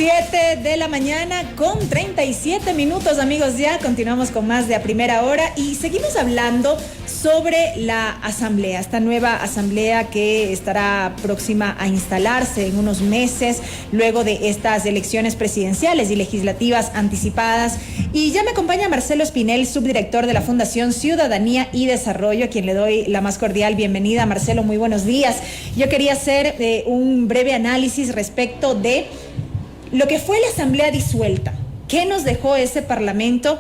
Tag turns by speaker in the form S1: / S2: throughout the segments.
S1: 7 de la mañana con 37 minutos, amigos. Ya continuamos con más de A Primera Hora y seguimos hablando sobre la asamblea, esta nueva asamblea que estará próxima a instalarse en unos meses luego de estas elecciones presidenciales y legislativas anticipadas. Y ya me acompaña Marcelo Espinel, subdirector de la Fundación Ciudadanía y Desarrollo, a quien le doy la más cordial bienvenida. Marcelo, muy buenos días. Yo quería hacer un breve análisis respecto de lo que fue la asamblea disuelta, qué nos dejó ese parlamento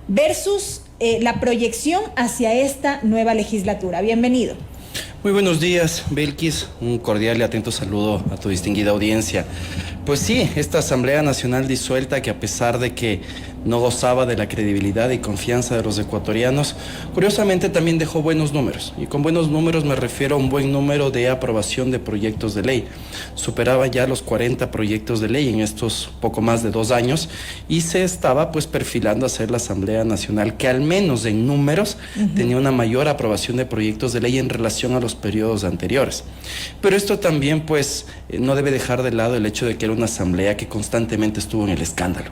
S1: versus la proyección hacia esta nueva legislatura. Bienvenido.
S2: Muy buenos días, Belkis. Un cordial y atento saludo a tu distinguida audiencia. Pues sí, esta Asamblea Nacional disuelta, que a pesar de que no gozaba de la credibilidad y confianza de los ecuatorianos, curiosamente también dejó buenos números. Y con buenos números me refiero a un buen número de aprobación de proyectos de ley. Superaba ya los 40 proyectos de ley en estos poco más de 2 años y se estaba pues perfilando a ser la Asamblea Nacional que al menos en números tenía una mayor aprobación de proyectos de ley en relación a los periodos anteriores. Pero esto también pues no debe dejar de lado el hecho de que era una asamblea que constantemente estuvo en el escándalo.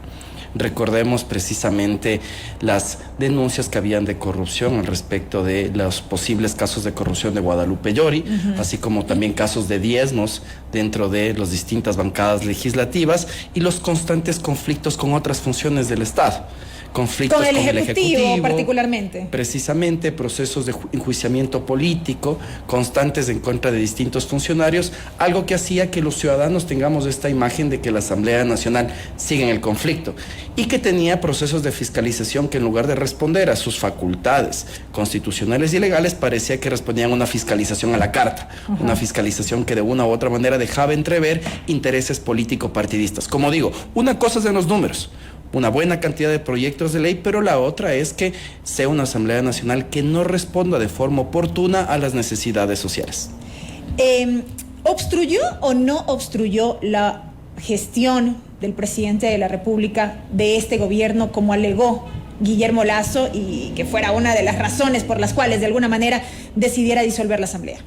S2: Recordemos precisamente las denuncias que habían de corrupción al respecto de los posibles casos de corrupción de Guadalupe Llori, así como también casos de diezmos dentro de las distintas bancadas legislativas y los constantes conflictos con otras funciones del Estado. Conflictos
S1: con el ejecutivo particularmente.
S2: Precisamente, procesos de enjuiciamiento político constantes en contra de distintos funcionarios, algo que hacía que los ciudadanos tengamos esta imagen de que la Asamblea Nacional sigue en el conflicto y que tenía procesos de fiscalización que en lugar de responder a sus facultades constitucionales y legales, parecía que respondían a una fiscalización a la carta, una fiscalización que de una u otra manera dejaba entrever intereses político-partidistas. Como digo, una cosa es en los números, una buena cantidad de proyectos de ley, pero la otra es que sea una Asamblea Nacional que no responda de forma oportuna a las necesidades sociales.
S1: ¿Obstruyó o no obstruyó la gestión del presidente de la República de este gobierno, como alegó Guillermo Lasso, y que fuera una de las razones por las cuales de alguna manera decidiera disolver la Asamblea?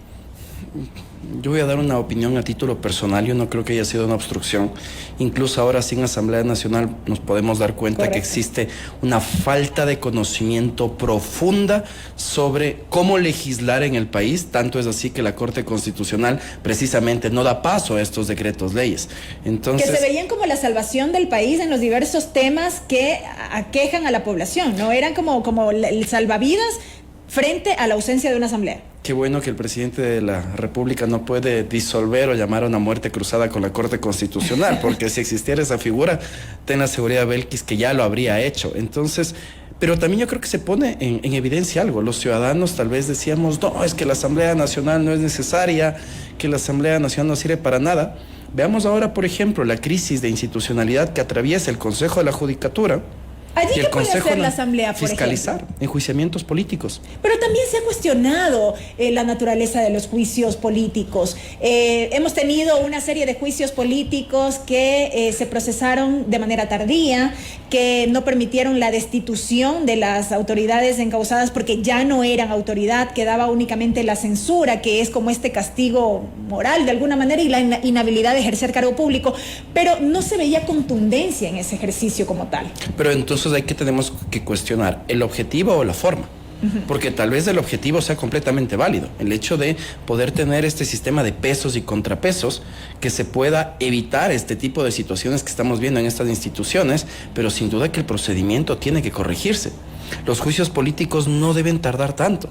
S2: Yo voy a dar una opinión a título personal. Yo no creo que haya sido una obstrucción. Incluso ahora sin Asamblea Nacional nos podemos dar cuenta
S1: Correcto.
S2: que existe una falta de conocimiento profunda sobre cómo legislar en el país. Tanto es así que la Corte Constitucional precisamente no da paso a estos decretos leyes. Entonces,
S1: que se veían como la salvación del país en los diversos temas que aquejan a la población, ¿no? Eran como el salvavidas frente a la ausencia de una asamblea.
S2: qué bueno que el presidente de la República no puede disolver o llamar a una muerte cruzada con la Corte Constitucional, porque si existiera esa figura, ten la seguridad, Belkis, que ya lo habría hecho. Entonces, pero también yo creo que se pone en evidencia algo. Los ciudadanos tal vez decíamos, no, es que la Asamblea Nacional no es necesaria, que la Asamblea Nacional no sirve para nada. Veamos ahora, por ejemplo, la crisis de institucionalidad que atraviesa el Consejo de la Judicatura.
S1: Allí,
S2: ¿qué
S1: puede hacer la Asamblea, por
S2: fiscalizar
S1: ejemplo?
S2: Enjuiciamientos políticos.
S1: Pero también se ha cuestionado la naturaleza de los juicios políticos. Hemos tenido una serie de juicios políticos que se procesaron de manera tardía, que no permitieron la destitución de las autoridades encausadas porque ya no eran autoridad, quedaba únicamente la censura, que es como este castigo moral de alguna manera, y la inhabilidad de ejercer cargo público, pero no se veía contundencia en ese ejercicio como tal.
S2: Pero entonces hay que tenemos que cuestionar el objetivo o la forma, porque tal vez el objetivo sea completamente válido, el hecho de poder tener este sistema de pesos y contrapesos, que se pueda evitar este tipo de situaciones que estamos viendo en estas instituciones, pero sin duda que el procedimiento tiene que corregirse. Los juicios políticos no deben tardar tanto.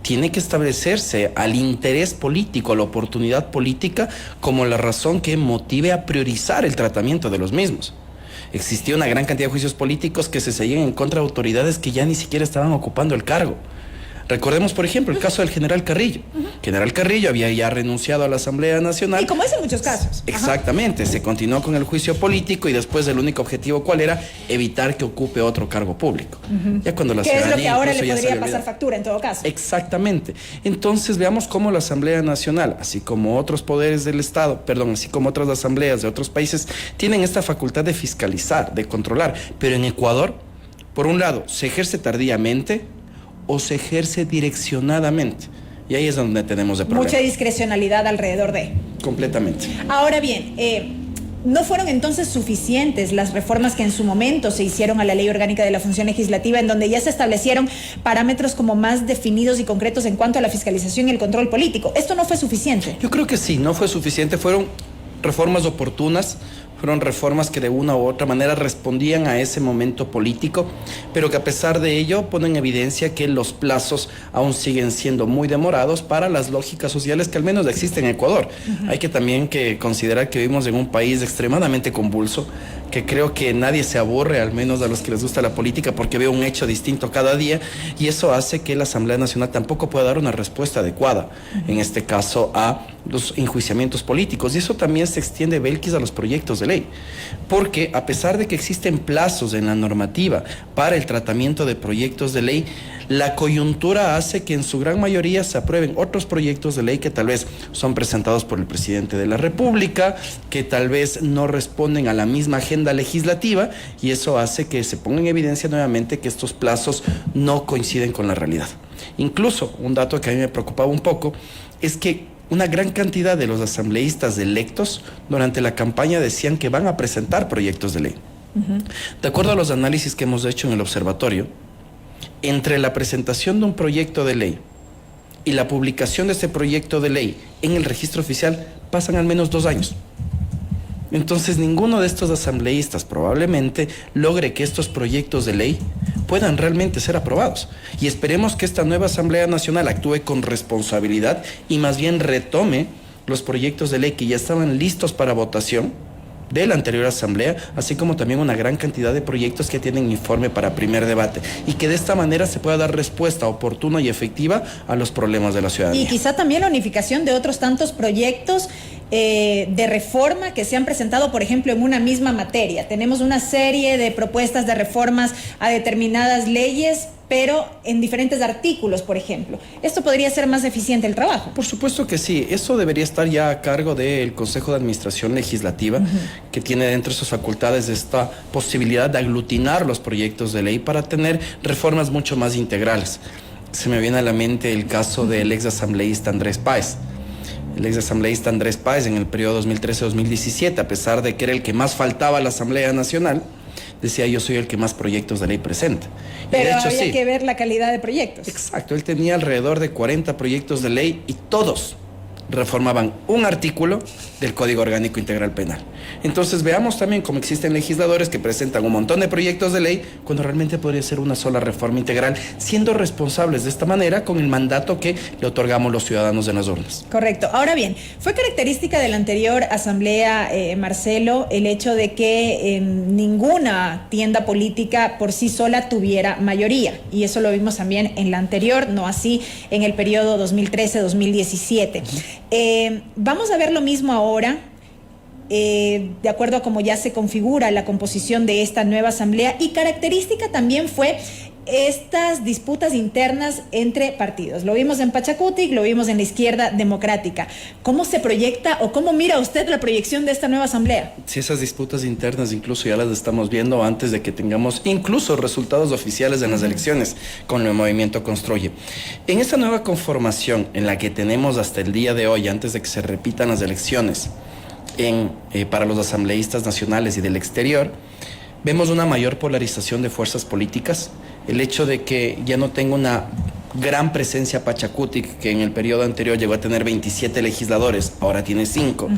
S2: Tiene que establecerse al interés político, a la oportunidad política, como la razón que motive a priorizar el tratamiento de los mismos. Existía una gran cantidad de juicios políticos que se seguían en contra de autoridades que ya ni siquiera estaban ocupando el cargo. Recordemos, por ejemplo, el caso del general Carrillo. General Carrillo había ya renunciado a la Asamblea Nacional.
S1: Y como es en muchos casos.
S2: Exactamente, se continuó con el juicio político y después el único objetivo, ¿cuál era? Evitar que ocupe otro cargo público. Ya cuando la
S1: que es lo que ahora le
S2: ya
S1: podría pasar factura en todo caso.
S2: Exactamente. Entonces veamos cómo la Asamblea Nacional, así como otros poderes del Estado, así como otras asambleas de otros países, tienen esta facultad de fiscalizar, de controlar. Pero en Ecuador, por un lado, se ejerce tardíamente o se ejerce direccionadamente. Y ahí es donde tenemos el problema.
S1: Mucha discrecionalidad alrededor de.
S2: Completamente.
S1: Ahora bien, ¿No fueron entonces suficientes las reformas que en su momento se hicieron a la Ley Orgánica de la Función Legislativa, en donde ya se establecieron parámetros como más definidos y concretos en cuanto a la fiscalización y el control político? ¿Esto no fue suficiente?
S2: Yo creo que sí, no fue suficiente. Fueron reformas oportunas, fueron reformas que de una u otra manera respondían a ese momento político, pero que a pesar de ello ponen en evidencia que los plazos aún siguen siendo muy demorados para las lógicas sociales que al menos existen en Ecuador. Hay que también considerar que vivimos en un país extremadamente convulso, que creo que nadie se aburre, al menos a los que les gusta la política, porque ve un hecho distinto cada día, y eso hace que la Asamblea Nacional tampoco pueda dar una respuesta adecuada, en este caso a los enjuiciamientos políticos. Y eso también se extiende, Belkis, a los proyectos de ley, porque a pesar de que existen plazos en la normativa para el tratamiento de proyectos de ley, la coyuntura hace que en su gran mayoría se aprueben otros proyectos de ley que tal vez son presentados por el presidente de la República, que tal vez no responden a la misma agenda legislativa, y eso hace que se ponga en evidencia nuevamente que estos plazos no coinciden con la realidad. Incluso, un dato que a mí me preocupaba un poco, es que una gran cantidad de los asambleístas electos durante la campaña decían que van a presentar proyectos de ley. De acuerdo a los análisis que hemos hecho en el observatorio, entre la presentación de un proyecto de ley y la publicación de ese proyecto de ley en el registro oficial pasan al menos 2 años. Entonces, ninguno de estos asambleístas probablemente logre que estos proyectos de ley puedan realmente ser aprobados. Y esperemos que esta nueva Asamblea Nacional actúe con responsabilidad y más bien retome los proyectos de ley que ya estaban listos para votación de la anterior asamblea, así como también una gran cantidad de proyectos que tienen informe para primer debate, y que de esta manera se pueda dar respuesta oportuna y efectiva a los problemas de la ciudadanía.
S1: Y quizá también la unificación de otros tantos proyectos de reforma que se han presentado, por ejemplo, en una misma materia. Tenemos una serie de propuestas de reformas a determinadas leyes, pero en diferentes artículos, por ejemplo. ¿Esto podría ser más eficiente el trabajo?
S2: Por supuesto que sí. Eso debería estar ya a cargo del Consejo de Administración Legislativa, que tiene dentro de sus facultades esta posibilidad de aglutinar los proyectos de ley para tener reformas mucho más integrales. Se me viene a la mente el caso del ex asambleísta Andrés Páez. El ex asambleísta Andrés Páez, en el periodo 2013-2017, a pesar de que era el que más faltaba a la Asamblea Nacional, decía: yo soy el que más proyectos de ley presenta.
S1: Pero de hecho, había que ver la calidad de proyectos.
S2: Exacto, él tenía alrededor de 40 proyectos de ley y todos reformaban un artículo del Código Orgánico Integral Penal. Entonces veamos también cómo existen legisladores que presentan un montón de proyectos de ley cuando realmente podría ser una sola reforma integral, siendo responsables de esta manera con el mandato que le otorgamos los ciudadanos en las urnas.
S1: Correcto. Ahora bien, fue característica de la anterior asamblea, Marcelo, el hecho de que ninguna tienda política por sí sola tuviera mayoría, y eso lo vimos también en la anterior, no así en el periodo 2013-2017. Vamos a ver lo mismo ahora, de acuerdo a cómo ya se configura la composición de esta nueva asamblea, y característica también fue estas disputas internas entre partidos. Lo vimos en Pachacutic, lo vimos en la Izquierda Democrática. ¿Cómo se proyecta o cómo mira usted la proyección de esta nueva asamblea?
S2: Sí, esas disputas internas incluso ya las estamos viendo antes de que tengamos incluso resultados oficiales en las elecciones con el Movimiento Construye. En esta nueva conformación en la que tenemos hasta el día de hoy, antes de que se repitan las elecciones para los asambleístas nacionales y del exterior, vemos una mayor polarización de fuerzas políticas. El hecho de que ya no tenga una gran presencia Pachacutic, que en el periodo anterior llegó a tener 27 legisladores, ahora tiene 5.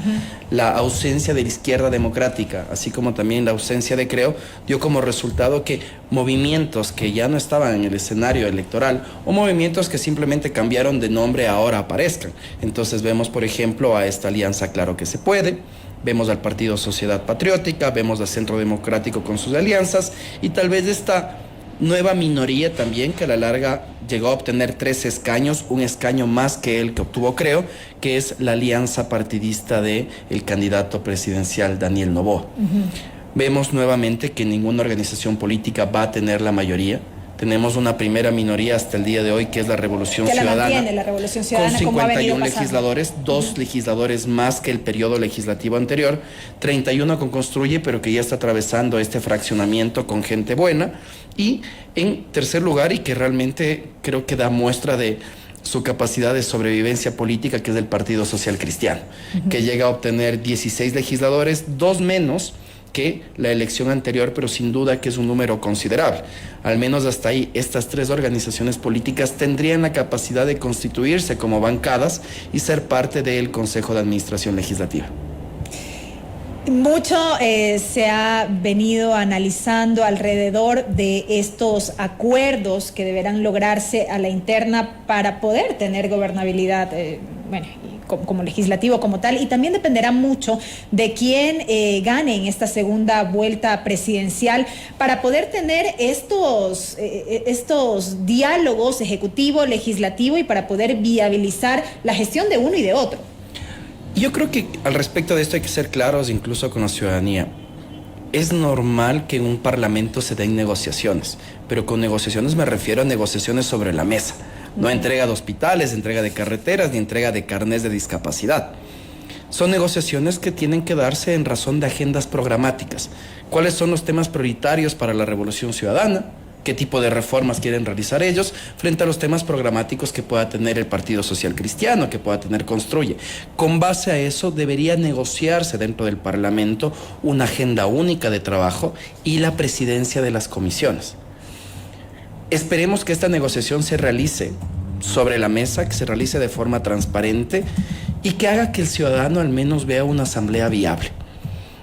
S2: La ausencia de la Izquierda Democrática, así como también la ausencia de Creo, dio como resultado que movimientos que ya no estaban en el escenario electoral o movimientos que simplemente cambiaron de nombre ahora aparezcan. Entonces vemos, por ejemplo, a esta alianza Claro que se puede, vemos al Partido Sociedad Patriótica, vemos al Centro Democrático con sus alianzas, y tal vez esta nueva minoría también, que a la larga llegó a obtener 3 escaños, un escaño más que el que obtuvo Creo, que es la alianza partidista del candidato presidencial Daniel Noboa. Vemos nuevamente que ninguna organización política va a tener la mayoría. Tenemos una primera minoría hasta el día de hoy, que es la Revolución Ciudadana.
S1: Que la mantiene la Revolución Ciudadana,
S2: con 51
S1: como ha venido
S2: legisladores, 2 legisladores más que el periodo legislativo anterior, 31 con Construye, pero que ya está atravesando este fraccionamiento con gente buena. Y en tercer lugar, y que realmente creo que da muestra de su capacidad de sobrevivencia política, que es del Partido Social Cristiano, que llega a obtener 16 legisladores, 2 menos que la elección anterior, pero sin duda que es un número considerable. Al menos hasta ahí, estas 3 organizaciones políticas tendrían la capacidad de constituirse como bancadas y ser parte del Consejo de Administración Legislativa.
S1: Mucho se ha venido analizando alrededor de estos acuerdos que deberán lograrse a la interna para poder tener gobernabilidad, como legislativo como tal, y también dependerá mucho de quién gane en esta segunda vuelta presidencial para poder tener estos diálogos ejecutivo, legislativo y para poder viabilizar la gestión de uno y de otro.
S2: Yo creo que al respecto de esto hay que ser claros incluso con la ciudadanía. Es normal que en un parlamento se den negociaciones, pero con negociaciones me refiero a negociaciones sobre la mesa. No entrega de hospitales, entrega de carreteras, ni entrega de carnés de discapacidad. Son negociaciones que tienen que darse en razón de agendas programáticas. ¿Cuáles son los temas prioritarios para la revolución ciudadana? ¿Qué tipo de reformas quieren realizar ellos frente a los temas programáticos que pueda tener el Partido Social Cristiano, que pueda tener Construye? Con base a eso debería negociarse dentro del Parlamento una agenda única de trabajo y la presidencia de las comisiones. Esperemos que esta negociación se realice sobre la mesa, que se realice de forma transparente y que haga que el ciudadano al menos vea una asamblea viable.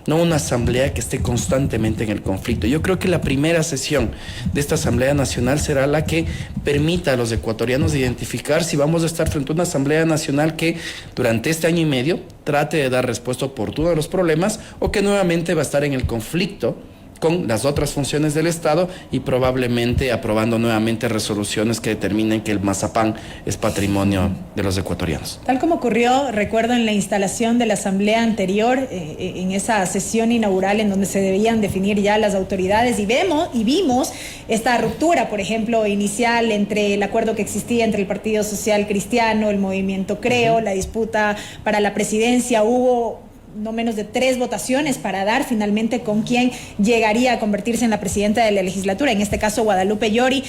S2: No una asamblea que esté constantemente en el conflicto. Yo creo que la primera sesión de esta Asamblea Nacional será la que permita a los ecuatorianos identificar si vamos a estar frente a una Asamblea Nacional que durante este año y medio trate de dar respuesta oportuna a los problemas o que nuevamente va a estar en el conflicto con las otras funciones del Estado y probablemente aprobando nuevamente resoluciones que determinen que el mazapán es patrimonio de los ecuatorianos.
S1: Tal como ocurrió, recuerdo, en la instalación de la asamblea anterior, en esa sesión inaugural en donde se debían definir ya las autoridades y vimos esta ruptura, por ejemplo, inicial entre el acuerdo que existía entre el Partido Social Cristiano, el Movimiento Creo, la disputa para la presidencia. Hubo no menos de 3 votaciones para dar finalmente con quién llegaría a convertirse en la presidenta de la legislatura, en este caso Guadalupe Llori.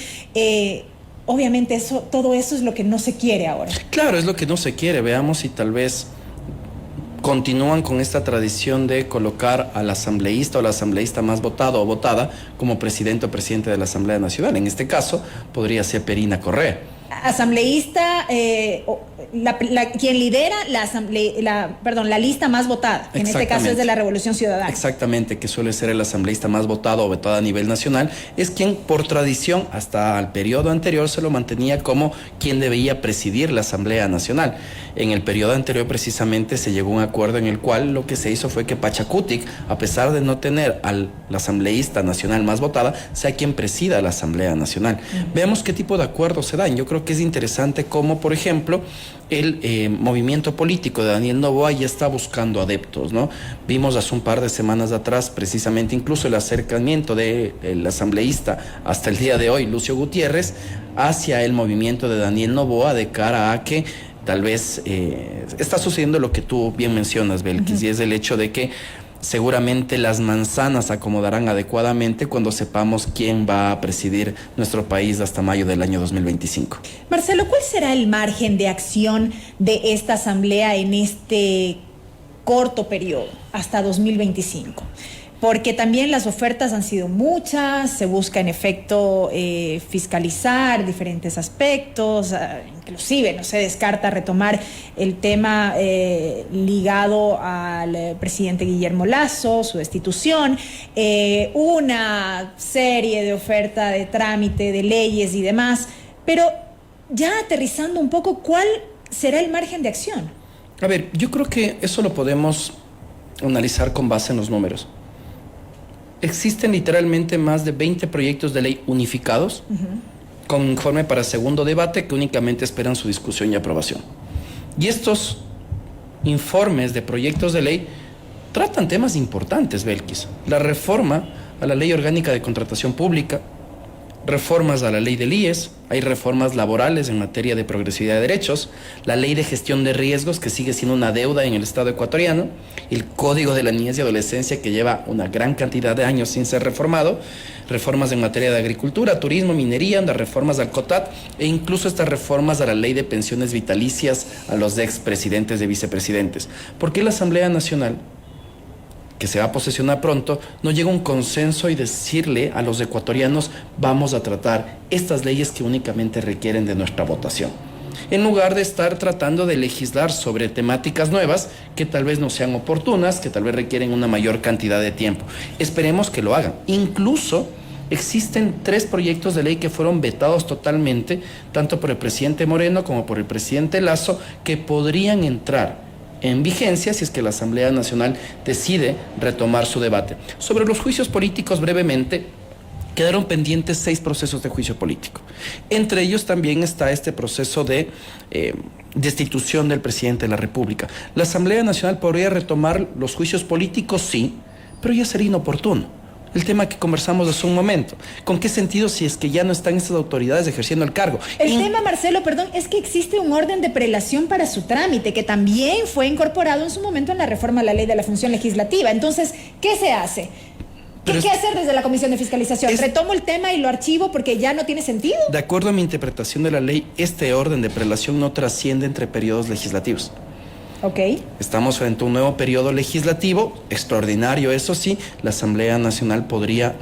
S1: Obviamente todo eso es lo que no se quiere ahora.
S2: Claro, es lo que no se quiere. Veamos si tal vez continúan con esta tradición de colocar al asambleísta o la asambleísta más votado o votada como presidente o presidente de la Asamblea Nacional. En este caso podría ser Perina Correa.
S1: Asambleísta, quien lidera la lista más votada, que en este caso es de la Revolución Ciudadana.
S2: Exactamente, que suele ser el asambleísta más votado o votada a nivel nacional, es quien por tradición hasta el periodo anterior se lo mantenía como quien debía presidir la Asamblea Nacional. En el periodo anterior precisamente se llegó a un acuerdo en el cual lo que se hizo fue que Pachacutic, a pesar de no tener al asambleísta nacional más votada, sea quien presida la Asamblea Nacional. Veamos qué tipo de acuerdos se dan. Yo creo que es interesante como, por ejemplo, el movimiento político de Daniel Noboa ya está buscando adeptos, ¿no? Vimos hace un par de semanas atrás precisamente incluso el acercamiento del asambleísta hasta el día de hoy, Lucio Gutiérrez, hacia el movimiento de Daniel Noboa de cara a que tal vez está sucediendo lo que tú bien mencionas, Belkis, y es el hecho de que seguramente las manzanas se acomodarán adecuadamente cuando sepamos quién va a presidir nuestro país hasta mayo del año 2025.
S1: Marcelo, ¿cuál será el margen de acción de esta asamblea en este corto periodo, hasta 2025? Porque también las ofertas han sido muchas, se busca en efecto fiscalizar diferentes aspectos, inclusive no se descarta retomar el tema ligado al presidente Guillermo Lasso, su destitución, una serie de oferta de trámite de leyes y demás, pero ya aterrizando un poco, ¿cuál será el margen de acción?
S2: A ver, yo creo que eso lo podemos analizar con base en los números. Existen literalmente más de 20 proyectos de ley unificados con informe para segundo debate que únicamente esperan su discusión y aprobación. Y estos informes de proyectos de ley tratan temas importantes, Belkis. La reforma a la Ley Orgánica de Contratación Pública, reformas a la ley del IES, hay reformas laborales en materia de progresividad de derechos, la ley de gestión de riesgos que sigue siendo una deuda en el Estado ecuatoriano, el Código de la Niñez y Adolescencia que lleva una gran cantidad de años sin ser reformado, reformas en materia de agricultura, turismo, minería, las reformas al COTAT e incluso estas reformas a la ley de pensiones vitalicias a los expresidentes y vicepresidentes. ¿Por qué la Asamblea Nacional, que se va a posesionar pronto, no llega a un consenso y decirle a los ecuatorianos vamos a tratar estas leyes que únicamente requieren de nuestra votación? En lugar de estar tratando de legislar sobre temáticas nuevas que tal vez no sean oportunas, que tal vez requieren una mayor cantidad de tiempo. Esperemos que lo hagan. Incluso existen 3 proyectos de ley que fueron vetados totalmente, tanto por el presidente Moreno como por el presidente Lasso, que podrían entrar en vigencia si es que la Asamblea Nacional decide retomar su debate. Sobre los juicios políticos, brevemente, quedaron pendientes 6 procesos de juicio político. Entre ellos también está este proceso de destitución del presidente de la República. La Asamblea Nacional podría retomar los juicios políticos, sí, pero ya sería inoportuno. El tema que conversamos hace un momento. ¿Con qué sentido si es que ya no están estas autoridades ejerciendo el cargo?
S1: El tema, Marcelo, perdón, es que existe un orden de prelación para su trámite que también fue incorporado en su momento en la reforma a la ley de la función legislativa. Entonces, ¿qué se hace? ¿Qué hacer desde la Comisión de Fiscalización? ¿Retomo el tema y lo archivo porque ya no tiene sentido?
S2: De acuerdo a mi interpretación de la ley, este orden de prelación no trasciende entre periodos legislativos.
S1: Ok.
S2: Estamos frente a un nuevo periodo legislativo, extraordinario, eso sí, la Asamblea Nacional podría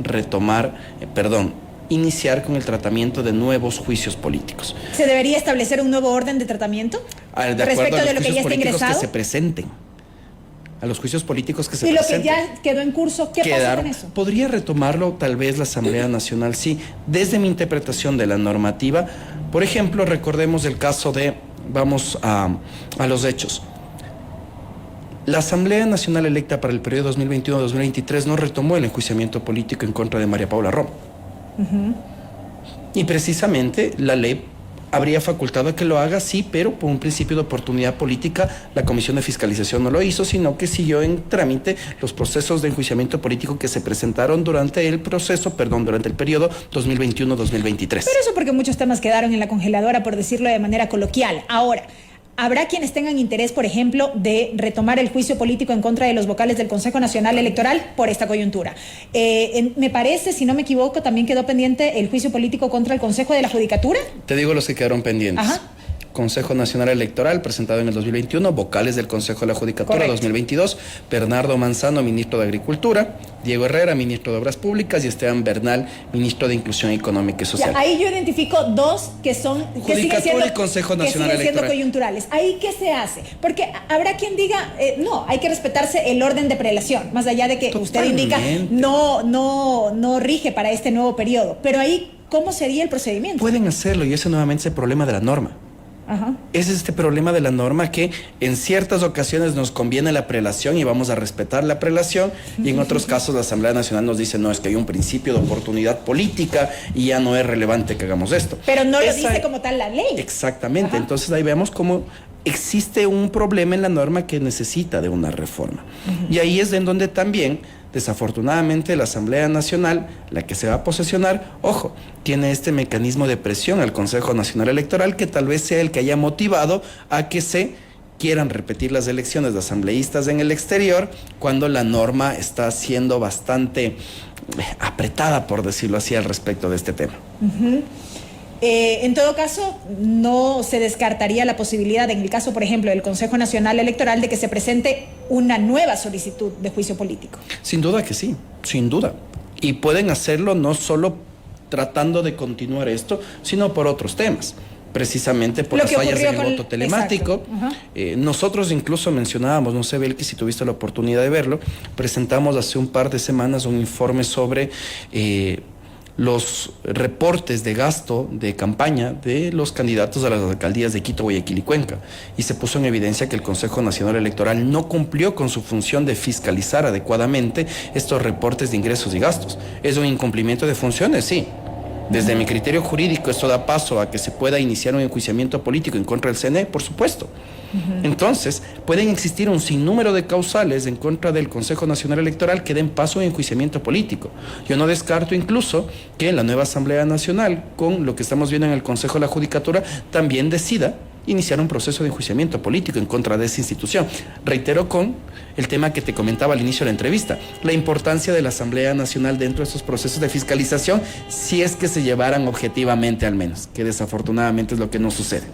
S2: iniciar con el tratamiento de nuevos juicios políticos.
S1: ¿Se debería establecer un nuevo orden de tratamiento?
S2: Respecto a los juicios políticos que se presenten. A los juicios políticos que se presenten.
S1: Y lo que ya quedó en curso, ¿qué pasa con eso?
S2: Podría retomarlo tal vez la Asamblea Nacional, sí. Desde mi interpretación de la normativa, por ejemplo, recordemos el caso de, vamos a los hechos. La Asamblea Nacional electa para el periodo 2021-2023 no retomó el enjuiciamiento político en contra de María Paula Romo. Y precisamente la ley habría facultado a que lo haga, sí, pero por un principio de oportunidad política, la Comisión de Fiscalización no lo hizo, sino que siguió en trámite los procesos de enjuiciamiento político que se presentaron durante el periodo 2021-2023.
S1: Pero eso porque muchos temas quedaron en la congeladora, por decirlo de manera coloquial. Ahora, ¿habrá quienes tengan interés, por ejemplo, de retomar el juicio político en contra de los vocales del Consejo Nacional Electoral por esta coyuntura? Me parece, si no me equivoco, también quedó pendiente el juicio político contra el Consejo de la Judicatura.
S2: Te digo los que quedaron pendientes.
S1: Ajá.
S2: Consejo Nacional Electoral, presentado en el 2021, vocales del Consejo de la Judicatura. Correcto. 2022, Bernardo Manzano, ministro de Agricultura, Diego Herrera, ministro de Obras Públicas, y Esteban Bernal, ministro de Inclusión Económica y Social.
S1: Ya, ahí yo identifico 2 que siguen siendo,
S2: y Consejo Nacional Electoral,
S1: coyunturales. ¿Ahí qué se hace? Porque habrá quien diga, no, hay que respetarse el orden de prelación, más allá de que
S2: Totalmente.
S1: Usted indica no rige para este nuevo periodo. Pero ahí, ¿cómo sería el procedimiento?
S2: Pueden hacerlo, y ese nuevamente es el problema de la norma.
S1: Ajá.
S2: Es este problema de la norma que en ciertas ocasiones nos conviene la prelación y vamos a respetar la prelación, y en otros casos la Asamblea Nacional nos dice no, es que hay un principio de oportunidad política y ya no es relevante que hagamos esto.
S1: Pero no lo dice como tal la ley.
S2: Exactamente.
S1: Ajá.
S2: Entonces ahí vemos cómo existe un problema en la norma que necesita de una reforma. Y ahí es en donde también, desafortunadamente, la Asamblea Nacional, la que se va a posesionar, ojo, tiene este mecanismo de presión al Consejo Nacional Electoral que tal vez sea el que haya motivado a que se quieran repetir las elecciones de asambleístas en el exterior cuando la norma está siendo bastante apretada, por decirlo así, al respecto de este tema.
S1: En todo caso, no se descartaría la posibilidad, en el caso, por ejemplo, del Consejo Nacional Electoral, de que se presente una nueva solicitud de juicio político.
S2: Sin duda que sí, sin duda. Y pueden hacerlo no solo tratando de continuar esto, sino por otros temas. Precisamente por las fallas en el voto telemático. Nosotros incluso mencionábamos, no sé, Belkis, si tuviste la oportunidad de verlo, presentamos hace un par de semanas un informe sobre los reportes de gasto de campaña de los candidatos a las alcaldías de Quito, Guayaquil y Cuenca, y se puso en evidencia que el Consejo Nacional Electoral no cumplió con su función de fiscalizar adecuadamente estos reportes de ingresos y gastos. ¿Es un incumplimiento de funciones? Sí, Desde mi criterio jurídico, esto da paso a que se pueda iniciar un enjuiciamiento político en contra del CNE, por supuesto. Entonces, pueden existir un sinnúmero de causales en contra del Consejo Nacional Electoral que den paso a un enjuiciamiento político. Yo no descarto incluso que la nueva Asamblea Nacional, con lo que estamos viendo en el Consejo de la Judicatura, también decida iniciar un proceso de enjuiciamiento político en contra de esa institución. Reitero con el tema que te comentaba al inicio de la entrevista, la importancia de la Asamblea Nacional dentro de estos procesos de fiscalización, si es que se llevaran objetivamente al menos, que desafortunadamente es lo que no sucede.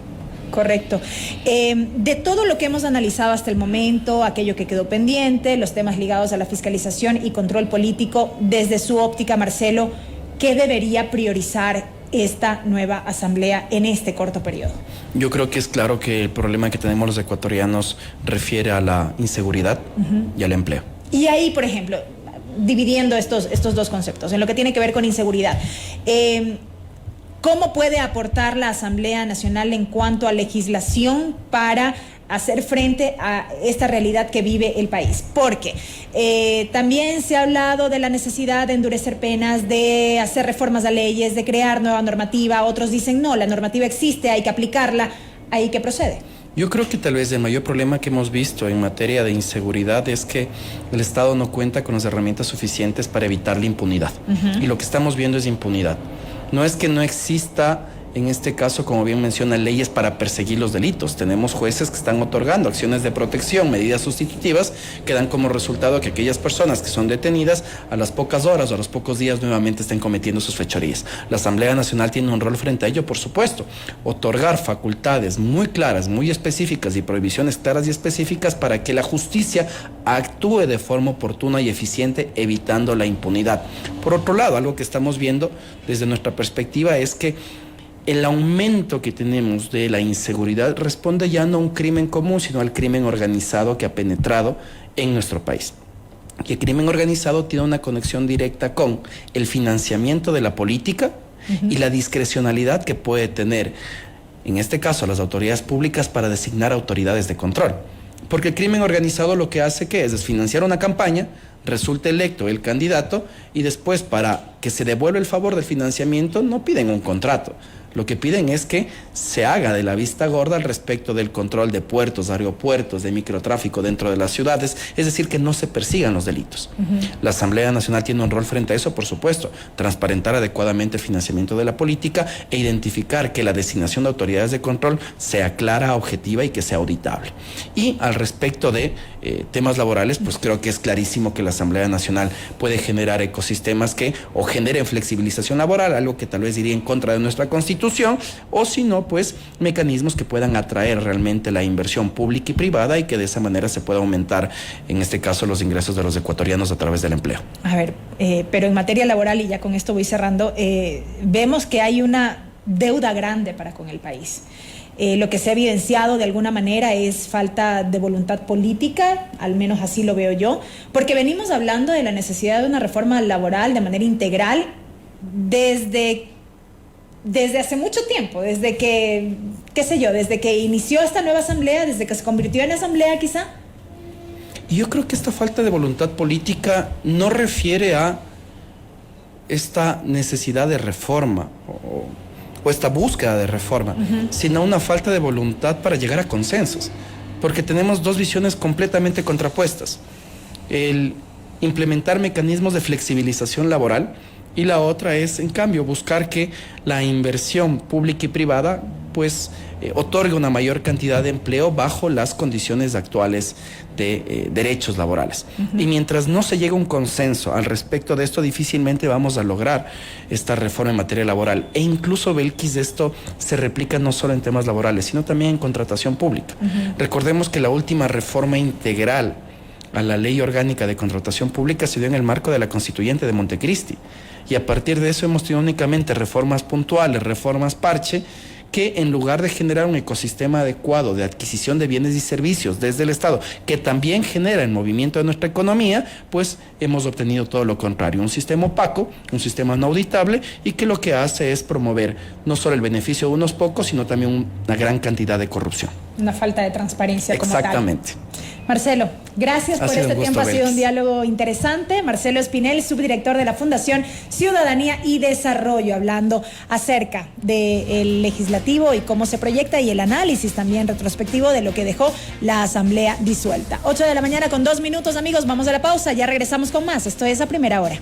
S1: Correcto. De todo lo que hemos analizado hasta el momento, aquello que quedó pendiente, los temas ligados a la fiscalización y control político, desde su óptica, Marcelo, ¿qué debería priorizar esta nueva asamblea en este corto periodo?
S2: Yo creo que es claro que el problema que tenemos los ecuatorianos refiere a la inseguridad y al empleo.
S1: Y ahí, por ejemplo, dividiendo estos dos conceptos, en lo que tiene que ver con inseguridad, ¿cómo puede aportar la Asamblea Nacional en cuanto a legislación para hacer frente a esta realidad que vive el país? Porque también se ha hablado de la necesidad de endurecer penas, de hacer reformas a leyes, de crear nueva normativa. Otros dicen, no, la normativa existe, hay que aplicarla, ahí que procede.
S2: Yo creo que tal vez el mayor problema que hemos visto en materia de inseguridad es que el Estado no cuenta con las herramientas suficientes para evitar la impunidad. Y lo que estamos viendo es impunidad. No es que no exista, en este caso, como bien menciona, leyes para perseguir los delitos. Tenemos jueces que están otorgando acciones de protección, medidas sustitutivas, que dan como resultado que aquellas personas que son detenidas a las pocas horas o a los pocos días nuevamente estén cometiendo sus fechorías. La Asamblea Nacional tiene un rol frente a ello, por supuesto. Otorgar facultades muy claras, muy específicas y prohibiciones claras y específicas para que la justicia actúe de forma oportuna y eficiente, evitando la impunidad. Por otro lado, algo que estamos viendo desde nuestra perspectiva es que el aumento que tenemos de la inseguridad responde ya no a un crimen común, sino al crimen organizado que ha penetrado en nuestro país. Y el crimen organizado tiene una conexión directa con el financiamiento de la política y la discrecionalidad que puede tener, en este caso, las autoridades públicas para designar autoridades de control. Porque el crimen organizado lo que hace ¿qué es? Desfinanciar una campaña, resulta electo el candidato y después, para que se devuelva el favor del financiamiento, no piden un contrato. Lo que piden es que se haga de la vista gorda al respecto del control de puertos, aeropuertos, de microtráfico dentro de las ciudades, es decir, que no se persigan los delitos. La Asamblea Nacional tiene un rol frente a eso, por supuesto, transparentar adecuadamente el financiamiento de la política e identificar que la designación de autoridades de control sea clara, objetiva y que sea auditable. Y al respecto de temas laborales, pues creo que es clarísimo que la Asamblea Nacional puede generar ecosistemas que o generen flexibilización laboral, algo que tal vez iría en contra de nuestra Constitución, o si no, pues mecanismos que puedan atraer realmente la inversión pública y privada y que de esa manera se pueda aumentar, en este caso, los ingresos de los ecuatorianos a través del empleo.
S1: A ver, pero en materia laboral, y ya con esto voy cerrando, vemos que hay una deuda grande para con el país. Lo que se ha evidenciado de alguna manera es falta de voluntad política, al menos así lo veo yo, porque venimos hablando de la necesidad de una reforma laboral de manera integral desde hace mucho tiempo, desde que, qué sé yo, desde que inició esta nueva asamblea, desde que se convirtió en asamblea quizá.
S2: Y yo creo que esta falta de voluntad política no refiere a esta necesidad de reforma o esta búsqueda de reforma, sino una falta de voluntad para llegar a consensos, porque tenemos dos visiones completamente contrapuestas. El implementar mecanismos de flexibilización laboral y la otra es, en cambio, buscar que la inversión pública y privada pues otorgue una mayor cantidad de empleo bajo las condiciones actuales de derechos laborales. Y mientras no se llegue a un consenso al respecto de esto, difícilmente vamos a lograr esta reforma en materia laboral. E incluso, Belkis, esto se replica no solo en temas laborales, sino también en contratación pública. Recordemos que la última reforma integral a la Ley Orgánica de Contratación Pública se dio en el marco de la Constituyente de Montecristi. Y a partir de eso hemos tenido únicamente reformas puntuales, reformas parche, que en lugar de generar un ecosistema adecuado de adquisición de bienes y servicios desde el Estado, que también genera el movimiento de nuestra economía, pues hemos obtenido todo lo contrario, un sistema opaco, un sistema no auditable y que lo que hace es promover no solo el beneficio de unos pocos, sino también una gran cantidad de corrupción.
S1: una falta de transparencia como tal.
S2: Exactamente.
S1: Marcelo, gracias por este tiempo, ha sido un diálogo interesante. Marcelo Espinel, subdirector de la Fundación Ciudadanía y Desarrollo, hablando acerca del legislativo y cómo se proyecta y el análisis también retrospectivo de lo que dejó la asamblea disuelta. 8 de la mañana con 2 minutos, amigos, vamos a la pausa, ya regresamos con más. Esto es A Primera Hora.